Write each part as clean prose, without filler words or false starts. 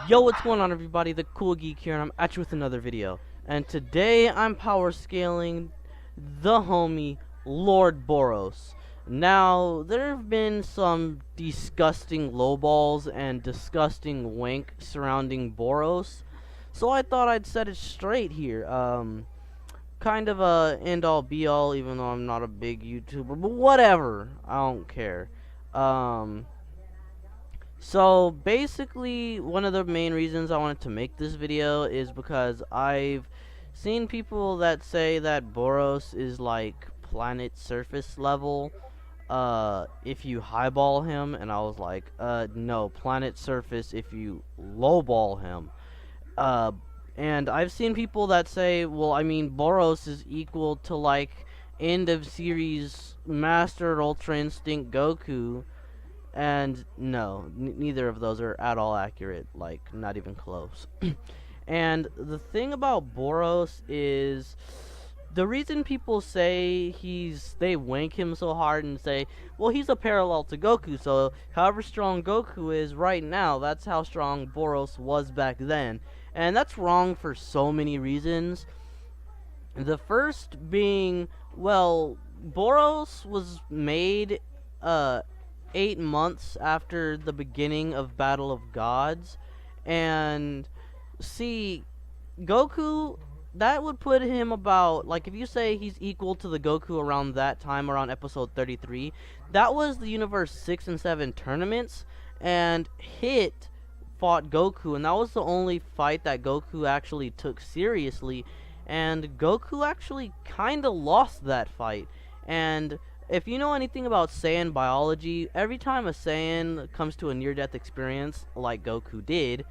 Yo, what's going on, everybody? The Cool Geek here, and I'm at you with another video. And today I'm power scaling the homie Lord Boros. Now, there have been some disgusting lowballs and disgusting wank surrounding Boros, so I thought I'd set it straight here. Kind of a end-all be-all, even though I'm not a big YouTuber, but whatever. I don't care. Um, So basically, one of the main reasons I wanted to make this video is because I've seen people that say that Boros is like planet surface level if you highball him, and I was like, no, planet surface if you lowball him. Uh and I've seen people that say, well, I mean, Boros is equal to like end of series Master Ultra Instinct Goku, and no, neither of those are at all accurate, like, not even close. And the thing about Boros is, the reason people say they wank him so hard and say, well, he's a parallel to Goku, so however strong Goku is right now, that's how strong Boros was back then. And that's wrong for so many reasons. The first being, well, Boros was made, 8 months after the beginning of Battle of Gods, and see, Goku, that would put him about, like, if you say he's equal to the Goku around that time, around episode 33, that was the Universe 6 and 7 tournaments, and Hit fought Goku, and that was the only fight that Goku actually took seriously, and Goku actually kinda lost that fight. And if you know anything about Saiyan biology, every time a Saiyan comes to a near-death experience, like Goku did,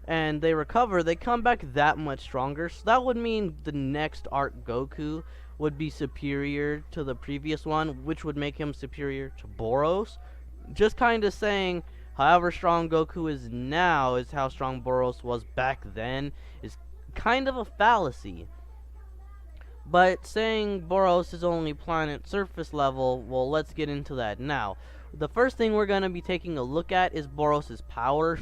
and they recover, they come back that much stronger. So that would mean the next arc Goku would be superior to the previous one, which would make him superior to Boros. Just kind of saying, however strong Goku is now is how strong Boros was back then, is kind of a fallacy. But saying Boros is only planet surface level, well, let's get into that now. The first thing we're going to be taking a look at is Boros' power.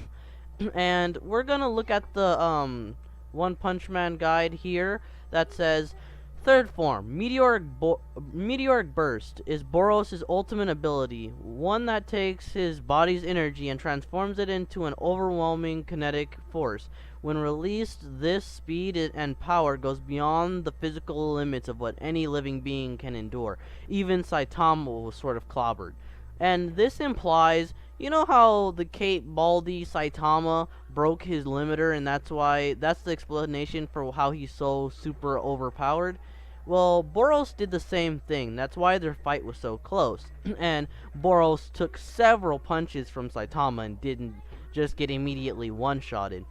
And we're going to look at the One Punch Man guide here that says, third form, Meteoric Burst is Boros' ultimate ability, one that takes his body's energy and transforms it into an overwhelming kinetic force. When released, this speed and power goes beyond the physical limits of what any living being can endure. Even Saitama was sort of clobbered. And this implies, you know how the Cape Baldy Saitama broke his limiter, and that's the explanation for how he's so super overpowered? Well, Boros did the same thing. That's why their fight was so close. And Boros took several punches from Saitama and didn't just get immediately one-shotted.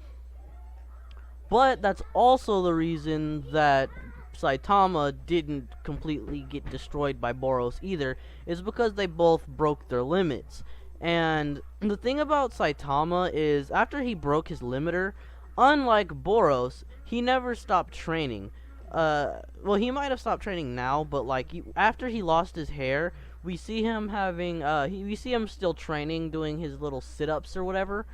But that's also the reason that Saitama didn't completely get destroyed by Boros either, is because they both broke their limits. And the thing about Saitama is, after he broke his limiter, unlike Boros, he never stopped training. Well, he might have stopped training now, but like after he lost his hair, we see him having we see him still training, doing his little sit-ups or whatever,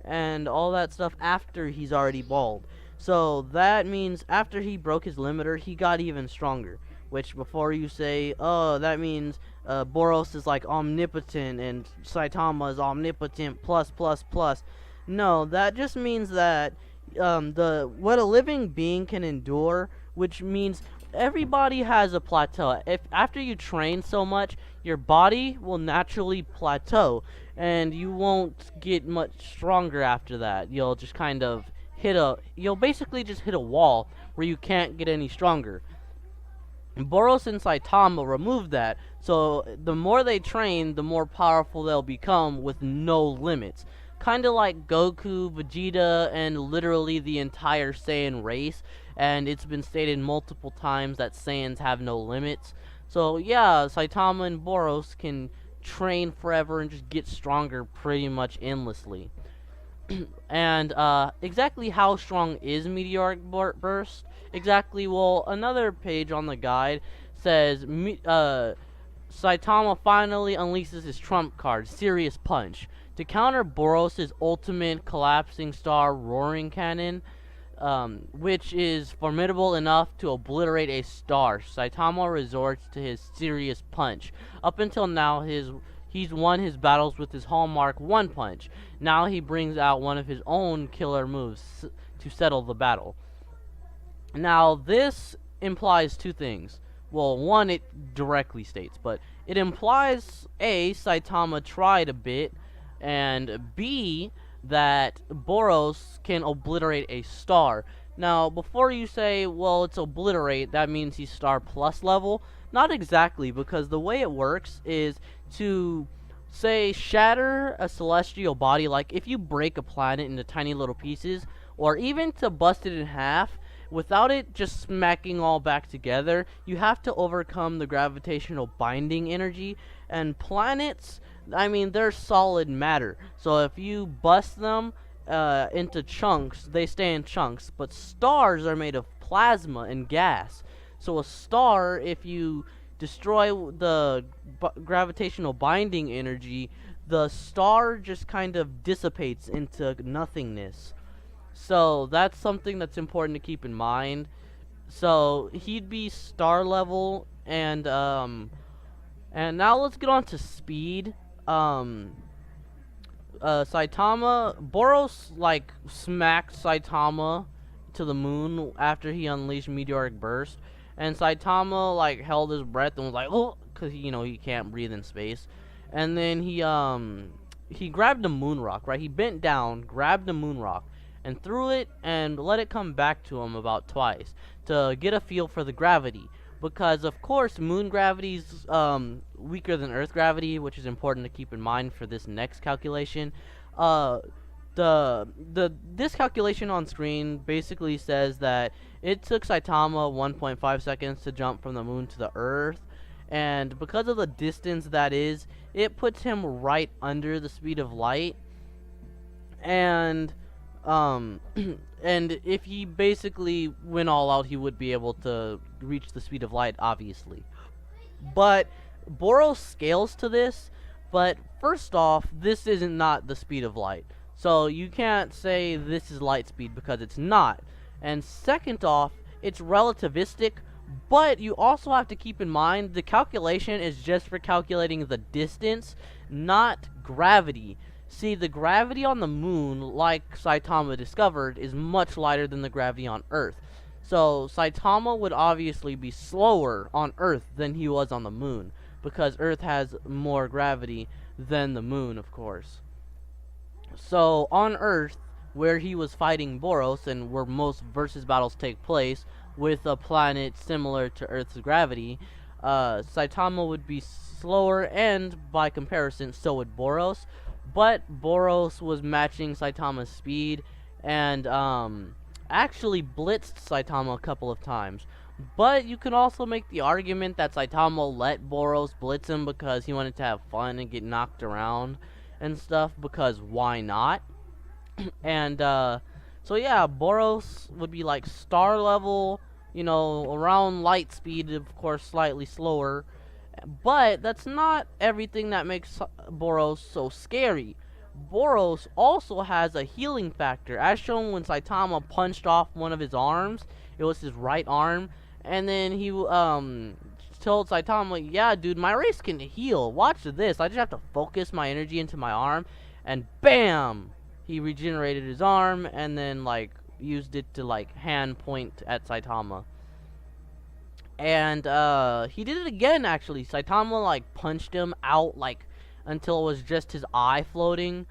and all that stuff after he's already bald. So that means after he broke his limiter, he got even stronger. Which, before you say, oh, that means Boros is like omnipotent and Saitama is omnipotent plus plus plus. No, that just means that what a living being can endure, which means everybody has a plateau. If after you train so much, your body will naturally plateau, and you won't get much stronger after that. You'll just kind of you'll basically just hit a wall where you can't get any stronger. Boros and Saitama removed that, so the more they train, the more powerful they'll become with no limits. Kinda like Goku, Vegeta, and literally the entire Saiyan race, and it's been stated multiple times that Saiyans have no limits. So yeah, Saitama and Boros can train forever and just get stronger pretty much endlessly. And exactly how strong is Meteoric Burst? Exactly, well, another page on the guide says Saitama finally unleashes his trump card, Serious Punch, to counter Boros' ultimate collapsing star roaring cannon, which is formidable enough to obliterate a star. Saitama resorts to his Serious Punch. Up until now, he's won his battles with his hallmark One Punch. Now he brings out one of his own killer moves to settle the battle. Now, this implies two things. Well, one, it directly states, but it implies A, Saitama tried a bit, and B, that Boros can obliterate a star. Now, before you say, well, it's obliterate, that means he's star plus level, not exactly, because the way it works is to, say, shatter a celestial body, like if you break a planet into tiny little pieces, or even to bust it in half, without it just smacking all back together, you have to overcome the gravitational binding energy. And planets, I mean, they're solid matter. So if you bust them into chunks, they stay in chunks. But stars are made of plasma and gas. So a star, if you destroy the gravitational binding energy, the star just kind of dissipates into nothingness. So that's something that's important to keep in mind. So he'd be star level, and now let's get on to speed. Saitama, Boros like smacked Saitama to the moon after he unleashed Meteoric Burst, and Saitama like held his breath and was like, oh, cause he can't breathe in space, and then he grabbed a moon rock, right? He bent down, grabbed a moon rock, and threw it and let it come back to him about twice to get a feel for the gravity. Because of course moon gravity's weaker than Earth gravity, which is important to keep in mind for this next calculation. This calculation on screen basically says that it took Saitama 1.5 seconds to jump from the moon to the Earth, and because of the distance that is, it puts him right under the speed of light. And and if he basically went all out, he would be able to reach the speed of light, obviously. But Boros scales to this, but first off, this isn't not the speed of light. So you can't say this is light speed because it's not. And second off, it's relativistic, but you also have to keep in mind the calculation is just for calculating the distance, not gravity. See, the gravity on the moon, like Saitama discovered, is much lighter than the gravity on Earth. So Saitama would obviously be slower on Earth than he was on the moon, because Earth has more gravity than the moon, of course. So on Earth, where he was fighting Boros, and where most versus battles take place, with a planet similar to Earth's gravity, Saitama would be slower, and by comparison, so would Boros. But Boros was matching Saitama's speed, and actually blitzed Saitama a couple of times. But you can also make the argument that Saitama let Boros blitz him because he wanted to have fun and get knocked around and stuff, because why not? And so yeah, Boros would be like star level, around light speed, of course slightly slower. But that's not everything that makes Boros so scary. Boros also has a healing factor, as shown when Saitama punched off one of his arms. It was his right arm, and then he told Saitama, yeah, dude, my race can heal. Watch this. I just have to focus my energy into my arm, and bam! He regenerated his arm, and then, used it to, hand point at Saitama. And, he did it again, actually. Saitama, punched him out, until it was just his eye floating.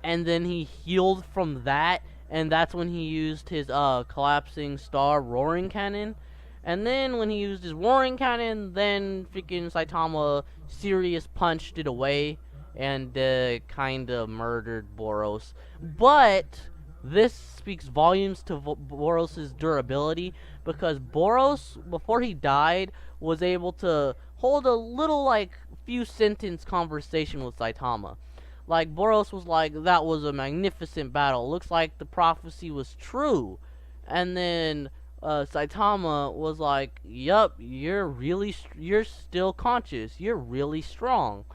And then he healed from that, and that's when he used his, collapsing star roaring cannon. And then when he used his roaring cannon, then freaking Saitama serious punched it away and kinda murdered Boros. But this speaks volumes to Boros' durability, because Boros, before he died, was able to hold a little, few sentence conversation with Saitama. Boros was like, that was a magnificent battle. Looks like the prophecy was true. And then Saitama was like, "Yup, you're still conscious. You're really strong."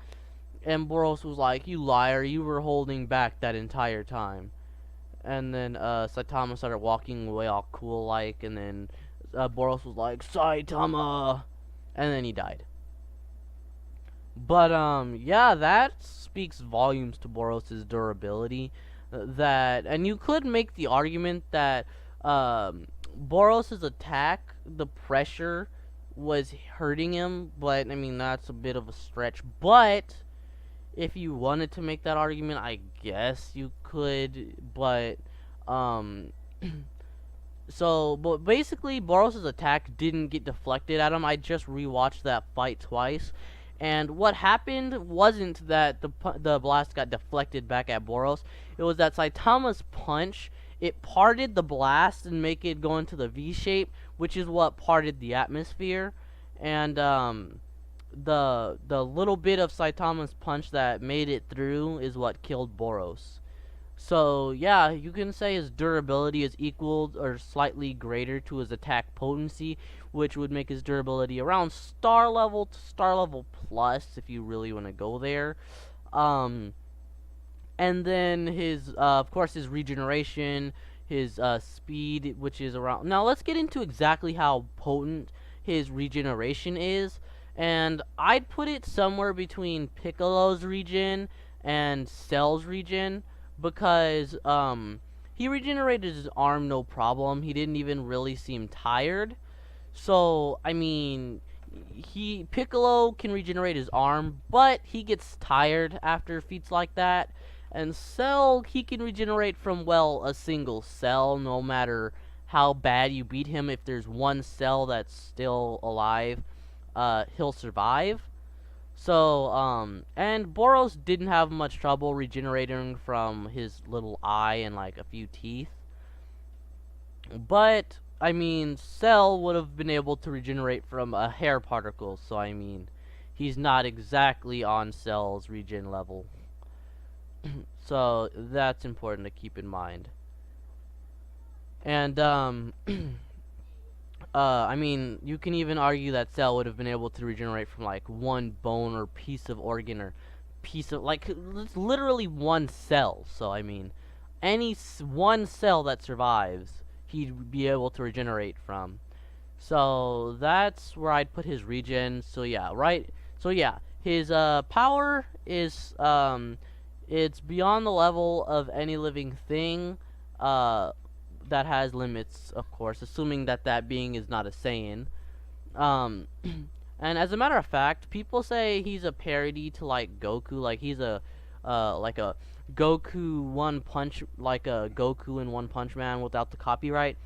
And Boros was like, "You liar! You were holding back that entire time." And then Saitama started walking away all cool like, and then Boros was like, "Saitama," and then he died. But yeah, that speaks volumes to Boros' durability. That, and you could make the argument that Boros' attack, the pressure was hurting him, but I mean that's a bit of a stretch. But if you wanted to make that argument, I guess you could. But um, but basically, Boros' attack didn't get deflected at him. I just rewatched that fight twice, and what happened wasn't that the blast got deflected back at Boros. It was that Saitama's punch, it parted the blast and make it go into the V shape, which is what parted the atmosphere, and the little bit of Saitama's punch that made it through is what killed Boros. So, yeah, you can say his durability is equal or slightly greater to his attack potency, which would make his durability around star level to star level plus if you really want to go there. Um, and then of course, his regeneration, his speed, which is around. Now, let's get into exactly how potent his regeneration is. And I'd put it somewhere between Piccolo's regen and Cell's regen because he regenerated his arm no problem. He didn't even really seem tired. So I mean, Piccolo can regenerate his arm, but he gets tired after feats like that. And Cell, he can regenerate from, well, a single cell, no matter how bad you beat him. If there's one cell that's still alive, he'll survive. So, and Boros didn't have much trouble regenerating from his little eye and like a few teeth. But, I mean, Cell would have been able to regenerate from a hair particle, so I mean, he's not exactly on Cell's regen level. So, that's important to keep in mind. And, I mean, you can even argue that Cell would have been able to regenerate from like one bone or piece of organ or piece of like it's literally one cell. So I mean, one cell that survives, he'd be able to regenerate from. So that's where I'd put his regen. So yeah, right. So yeah, his power is it's beyond the level of any living thing. That has limits, of course, assuming that that being is not a Saiyan. Um, and as a matter of fact, people say he's a parody to like Goku, like he's like a Goku One Punch, like a Goku in One Punch Man without the copyright.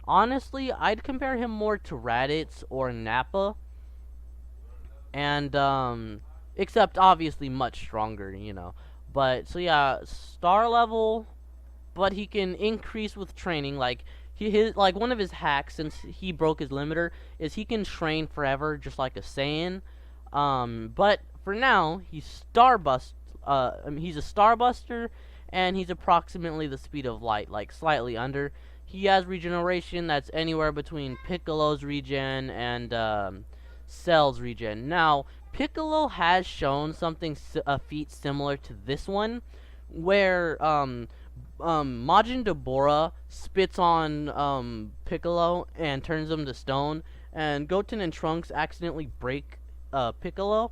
Honestly, I'd compare him more to Raditz or Nappa, and except obviously much stronger, you know. But so yeah, star level, but he can increase with training. Like like one of his hacks, since he broke his limiter, is he can train forever, just like a Saiyan. But for now, he's he's a Starbuster, and he's approximately the speed of light, like slightly under. He has regeneration that's anywhere between Piccolo's regen and Cell's regen. Now, Piccolo has shown a feat similar to this one, where Majin Deborah spits on Piccolo and turns him to stone, and Goten and Trunks accidentally break Piccolo,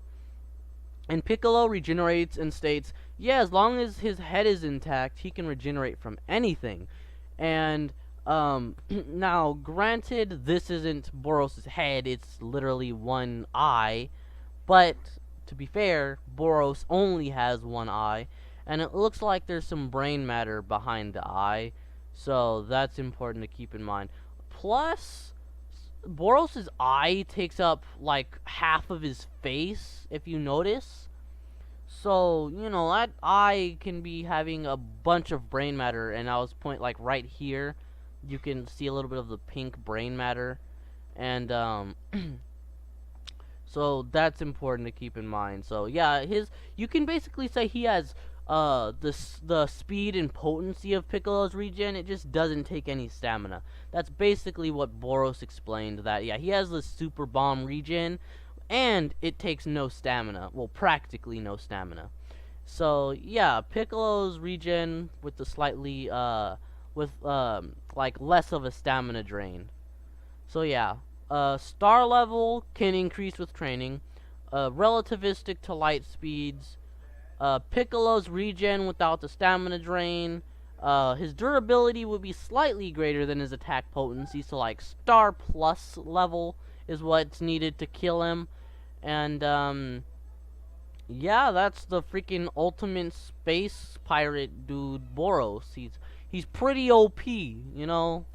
and Piccolo regenerates and states, yeah, as long as his head is intact, he can regenerate from anything. And now, granted, this isn't Boros' head, it's literally one eye, but to be fair, Boros only has one eye, and it looks like there's some brain matter behind the eye, so that's important to keep in mind. Plus, Boros' eye takes up like half of his face, if you notice. So, you know, that eye can be having a bunch of brain matter, and I was like right here, you can see a little bit of the pink brain matter, and so that's important to keep in mind. So yeah, you can basically say he has the speed and potency of Piccolo's regen, it just doesn't take any stamina. That's basically what Boros explained, that yeah, he has this super bomb regen and it takes no stamina. Well, practically no stamina. So yeah, Piccolo's regen with the slightly like less of a stamina drain. So yeah, star level can increase with training. Relativistic to light speeds. Piccolo's regen without the stamina drain. His durability would be slightly greater than his attack potency, so like star plus level is what's needed to kill him. And yeah, that's the freaking ultimate space pirate dude, Boros. He's pretty OP, you know.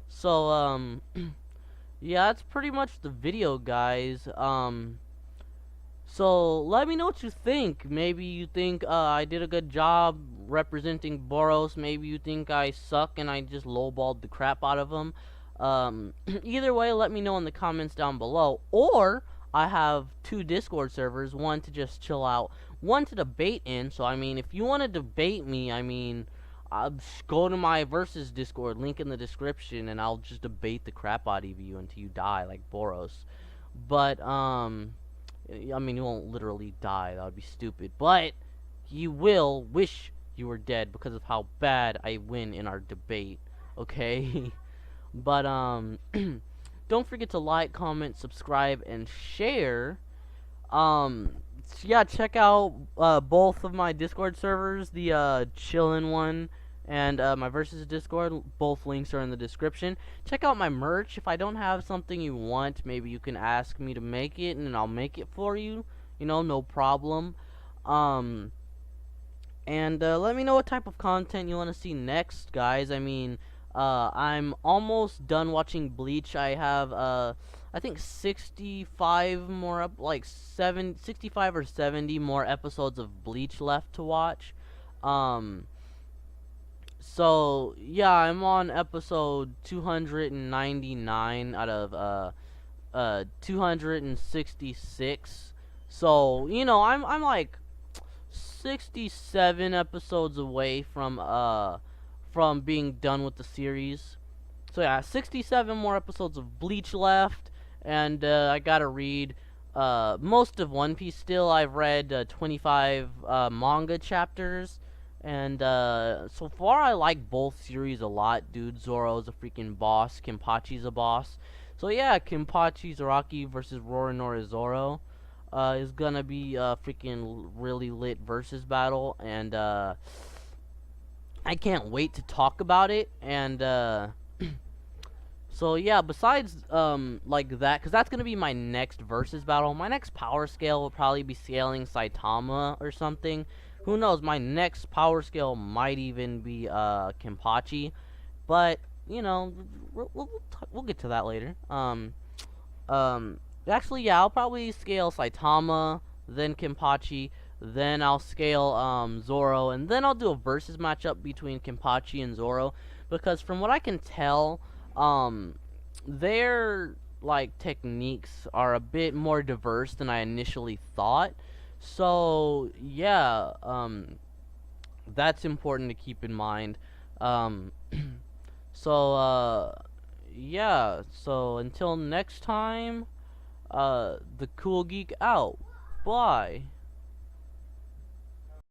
So yeah, that's pretty much the video, guys. So let me know what you think. Maybe you think I did a good job representing Boros. Maybe you think I suck and I just lowballed the crap out of him. Either way, let me know in the comments down below. Or I have 2 Discord servers, one to just chill out, one to debate in. So I mean, if you want to debate me, I mean, go to my versus Discord, link in the description, and I'll just debate the crap out of you until you die, like Boros. But I mean, you won't literally die. That would be stupid. But you will wish you were dead because of how bad I win in our debate. Okay? But, don't forget to like, comment, subscribe, and share. So yeah, check out, both of my Discord servers. The, chillin' one and my versus Discord. Both links are in the description. Check out my merch. If I don't have something you want, maybe you can ask me to make it and I'll make it for you, you know, no problem. And let me know what type of content you want to see next, guys. I mean, I'm almost done watching Bleach. I have I think 65 more 65 or 70 more episodes of Bleach left to watch. So yeah, I'm on episode 299 out of 266. So, you know, I'm like 67 episodes away from being done with the series. So yeah, 67 more episodes of Bleach left, and I gotta read most of One Piece still. I've read 25 manga chapters. And so far, I like both series a lot, dude. Zoro's a freaking boss. Kenpachi's a boss. So yeah, Kenpachi Zaraki versus Roronoa Zoro is gonna be a freaking really lit versus battle, and I can't wait to talk about it. And so yeah, besides like that, because that's gonna be my next versus battle. My next power scale will probably be scaling Saitama or something. Who knows, my next power scale might even be Kenpachi, but you know, we'll get to that later. Actually, yeah, I'll probably scale Saitama, then Kenpachi, then I'll scale Zoro, and then I'll do a versus matchup between Kenpachi and Zoro, because from what I can tell, their like techniques are a bit more diverse than I initially thought. So yeah, that's important to keep in mind. So yeah, so until next time, the Cool Geek out. Bye.